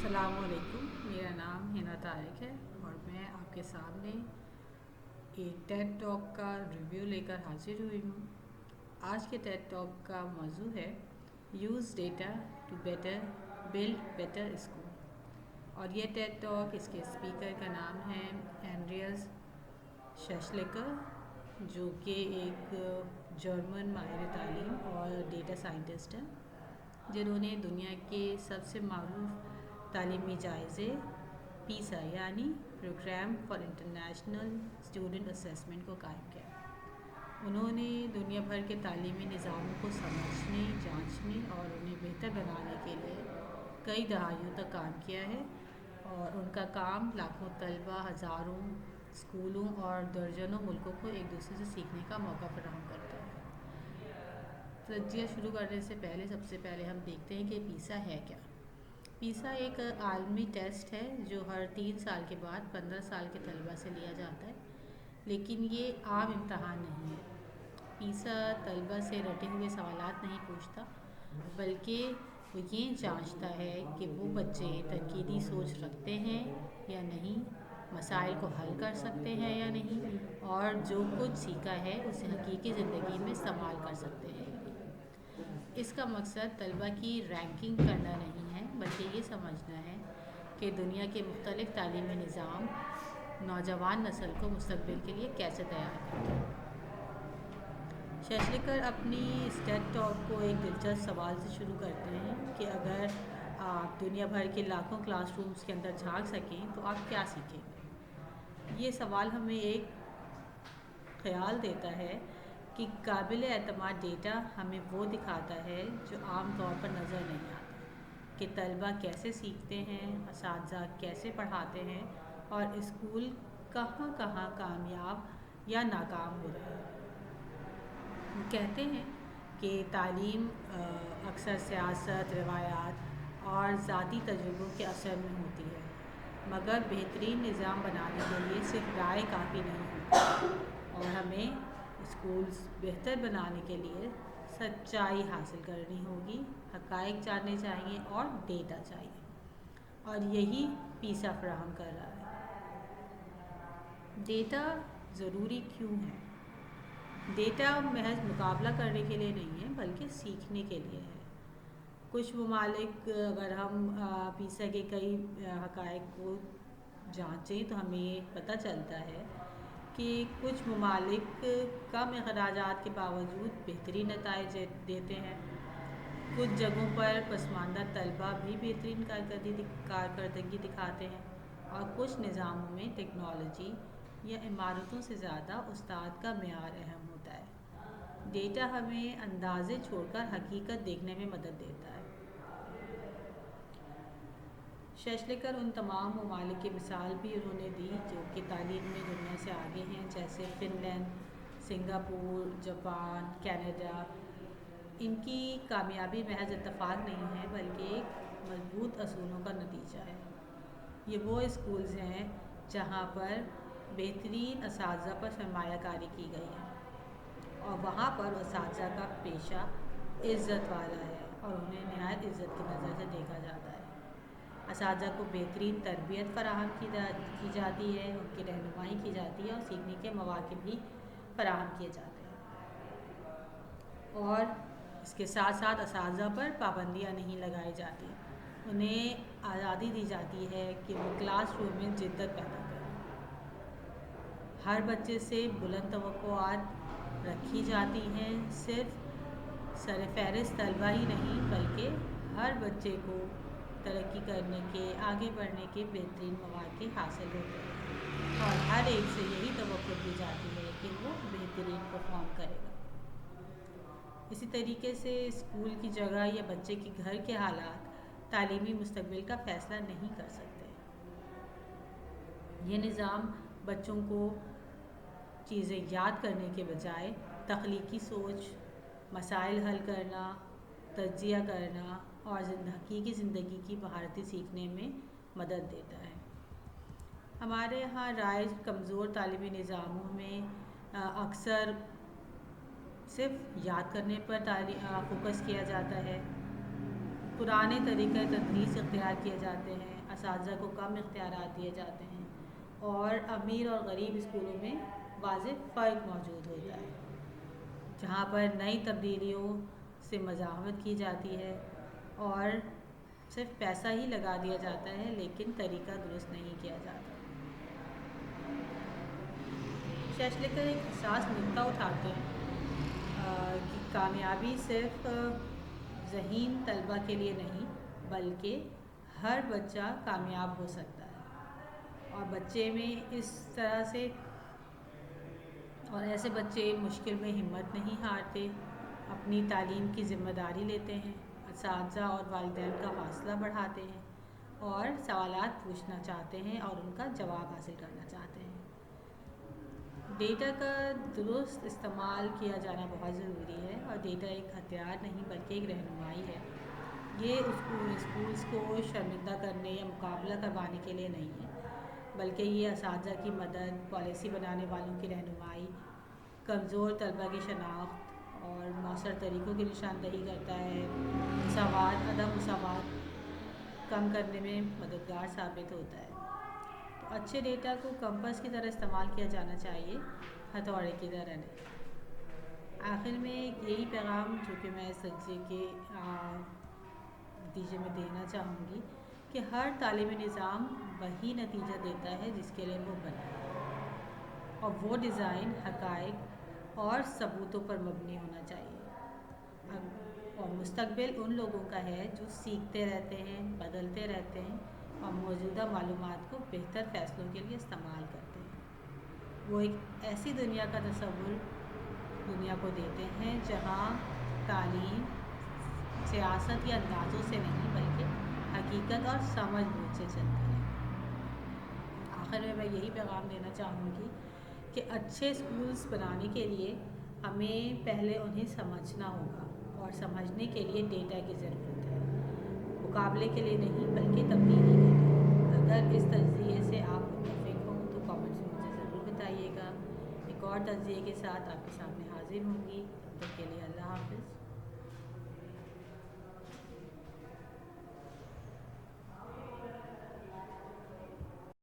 السلام علیکم، میرا نام ہینا طارق ہے اور میں آپ کے سامنے ایک ٹیڈ ٹاک کا ریویو لے کر حاضر ہوئی ہوں۔ آج کے ٹیڈ ٹاک کا موضوع ہے use data to build better school, اور یہ ٹیڈ ٹاک اس کے اسپیکر کا نام ہے اینڈریاس شیشلیکر، جو کہ ایک جرمن ماہر تعلیم اور ڈیٹا سائنٹسٹ ہیں، جنہوں نے دنیا کے سب سے معروف تعلیمی جائزے پیسا یعنی programme for international student assessment کو قائم کیا۔ انہوں نے دنیا بھر کے تعلیمی نظاموں کو سمجھنے، جانچنے اور انہیں بہتر بنانے کے لیے کئی دہائیوں تک کام کیا ہے، اور ان کا کام لاکھوں طلبہ، ہزاروں اسکولوں اور درجنوں ملکوں کو ایک دوسرے سے سیکھنے کا موقع فراہم کرتا ہے۔ تجزیہ شروع کرنے سے پہلے سب سے پہلے ہم دیکھتے ہیں کہ پیسا ہے کیا۔ پیسا ایک عالمی ٹیسٹ ہے جو ہر 3 سال کے بعد 15 سال کے طلبہ سے لیا جاتا ہے، لیکن یہ عام امتحان نہیں ہے۔ پیسا طلبہ سے رٹے ہوئے سوالات نہیں پوچھتا، بلکہ وہ یہ جانچتا ہے کہ وہ بچے تنقیدی سوچ رکھتے ہیں یا نہیں، مسائل کو حل کر سکتے ہیں یا نہیں، اور جو کچھ سیکھا ہے اسے حقیقی زندگی میں استعمال کر سکتے ہیں یا نہیں۔ اس کا مقصد طلبہ کی رینکنگ کرنا نہیں ہے، بلکہ یہ سمجھنا ہے کہ دنیا کے مختلف تعلیمی نظام نوجوان نسل کو مستقبل کے لیے کیسے تیار کرتے ہیں۔ شیشلیکر اپنی اس ٹیڈ ٹاک کو ایک دلچسپ سوال سے شروع کرتے ہیں کہ اگر آپ دنیا بھر کے لاکھوں کلاس رومز کے اندر جھانک سکیں تو آپ کیا سیکھیں گے؟ یہ سوال ہمیں ایک خیال دیتا ہے کہ قابل اعتماد ڈیٹا ہمیں وہ دکھاتا ہے جو عام طور پر نظر نہیں آتا، کہ طلبہ کیسے سیکھتے ہیں، اساتذہ کیسے پڑھاتے ہیں، اور اسکول کہاں کہاں کامیاب یا ناکام ہو رہے ہیں۔ وہ کہتے ہیں کہ تعلیم اکثر سیاست، روایات اور ذاتی تجربوں کے اثر میں ہوتی ہے، مگر بہترین نظام بنانے کے لیے صرف رائے کافی نہیں ہوتی، اور ہمیں اسکولز بہتر بنانے کے لیے سچائی حاصل کرنی ہوگی، حقائق جاننے چاہیے اور ڈیٹا چاہیے، اور یہی پیسا فراہم کر رہا ہے۔ ڈیٹا ضروری کیوں ہے؟ ڈیٹا محض مقابلہ کرنے کے لیے نہیں ہے، بلکہ سیکھنے کے لیے ہے۔ کچھ ممالک، اگر ہم پیسا کے کئی حقائق کو جانچیں تو ہمیں یہ پتہ چلتا ہے کہ کچھ ممالک کم اخراجات کے باوجود بہترین نتائج دیتے ہیں، کچھ جگہوں پر پسماندہ طلبہ بھی بہترین کارکردگی دکھاتے ہیں، اور کچھ نظاموں میں ٹیکنالوجی یا عمارتوں سے زیادہ استاد کا معیار اہم ہوتا ہے۔ ڈیٹا ہمیں اندازے چھوڑ کر حقیقت دیکھنے میں مدد دیتا ہے۔ شیشلیکر ان تمام ممالک کی مثال بھی انہوں نے دی جو کہ تعلیم میں دنیا سے آگے ہیں، جیسے Finland, Singapore, Japan, Canada. ان کی کامیابی محض اتفاق نہیں ہے، بلکہ ایک مضبوط اصولوں کا نتیجہ ہے۔ یہ وہ اسکولز ہیں جہاں پر بہترین اساتذہ پر سرمایہ کاری کی گئی ہے، اور وہاں پر اساتذہ کا پیشہ عزت والا ہے اور انہیں نہایت عزت کی نظر سے دیکھا جاتا ہے۔ اساتذہ کو بہترین تربیت فراہم کی جاتی ہے، ان کی رہنمائی کی جاتی ہے، اور سیکھنے کے مواقع بھی فراہم کیے جاتے ہیں، اور اس کے ساتھ ساتھ اساتذہ پر پابندیاں نہیں لگائی جاتی، انہیں آزادی دی جاتی ہے کہ وہ کلاس روم میں جدت پیدا کریں۔ ہر بچے سے بلند توقعات رکھی جاتی ہیں، صرف سرفہرست طلبہ ہی نہیں بلکہ ہر بچے کو ترقی کرنے کے، آگے بڑھنے کے بہترین مواقع حاصل ہوتے ہیں، اور ہر ایک سے یہی توقع کی جاتی ہے کہ وہ بہترین پرفارم کرے گا۔ اسی طریقے سے اسکول کی جگہ یا بچے کے گھر کے حالات تعلیمی مستقبل کا فیصلہ نہیں کر سکتے۔ یہ نظام بچوں کو چیزیں یاد کرنے کے بجائے تخلیقی سوچ، مسائل حل کرنا، تجزیہ کرنا اور حقیقی زندگی کی مہارتیں سیکھنے میں مدد دیتا ہے۔ ہمارے ہاں رائج کمزور تعلیمی نظاموں میں اکثر صرف یاد کرنے پر فوکس کیا جاتا ہے، پرانے طریقۂ تدریس اختیار کیے جاتے ہیں، اساتذہ کو کم اختیارات دیے جاتے ہیں اور امیر اور غریب اسکولوں میں واضح فرق موجود ہوتا ہے، جہاں پر نئی تبدیلیوں سے مزاحمت کی جاتی ہے اور صرف پیسہ ہی لگا دیا جاتا ہے لیکن طریقہ درست نہیں کیا جاتا۔ شیشلکر ایک حساس نقطہ اٹھاتے ہیں کہ کامیابی صرف ذہین طلبہ کے لیے نہیں بلکہ ہر بچہ کامیاب ہو سکتا ہے، اور بچے میں اس طرح سے اور ایسے بچے مشکل میں ہمت نہیں ہارتے، اپنی تعلیم کی ذمہ داری لیتے ہیں، اساتذہ اور والدین کا حوصلہ بڑھاتے ہیں اور سوالات پوچھنا چاہتے ہیں اور ان کا جواب حاصل کرنا چاہتے ہیں۔ ڈیٹا کا درست استعمال کیا جانا بہت ضروری ہے، اور ڈیٹا ایک ہتھیار نہیں بلکہ ایک رہنمائی ہے۔ یہ اسکولز کو شرمندہ کرنے یا مقابلہ کروانے کے لیے نہیں ہے، بلکہ یہ اساتذہ کی مدد، پالیسی بنانے والوں کی رہنمائی، کمزور طلبہ کی شناخت اور مؤثر طریقوں کی نشاندہی کرتا ہے۔ مساوات، عدم مساوات کم کرنے میں مددگار ثابت ہوتا ہے۔ تو اچھے ڈیٹا کو کمپس کی طرح استعمال کیا جانا چاہیے، ہتھوڑے کی طرح نہیں۔ آخر میں یہی پیغام جو کہ میں اس تجزیے کے نتیجے میں دینا چاہوں گی کہ ہر تعلیمی نظام وہی نتیجہ دیتا ہے جس کے لیے وہ بنا ہے، اور وہ ڈیزائن حقائق اور ثبوتوں پر مبنی ہونا چاہیے، اور مستقبل ان لوگوں کا ہے جو سیکھتے رہتے ہیں، بدلتے رہتے ہیں اور موجودہ معلومات کو بہتر فیصلوں کے لیے استعمال کرتے ہیں۔ وہ ایک ایسی دنیا کا تصور دنیا کو دیتے ہیں جہاں تعلیم سیاست یا اندازوں سے نہیں بلکہ حقیقت اور سمجھ بوجھ سے چلتی ہے۔ آخر میں یہی پیغام دینا چاہوں گی کہ اچھے اسکولز بنانے کے لیے ہمیں پہلے انہیں سمجھنا ہوگا، اور سمجھنے کے لیے ڈیٹا کی ضرورت ہے، مقابلے کے لیے نہیں بلکہ تبدیلی کے لیے۔ اگر اس تجزیے سے آپ متفق ہوں تو کامنٹس میں مجھے ضرور بتائیے گا۔ ایک اور تجزیے کے ساتھ آپ کے سامنے حاضر ہوں گی، تب تک کے لیے اللہ حافظ۔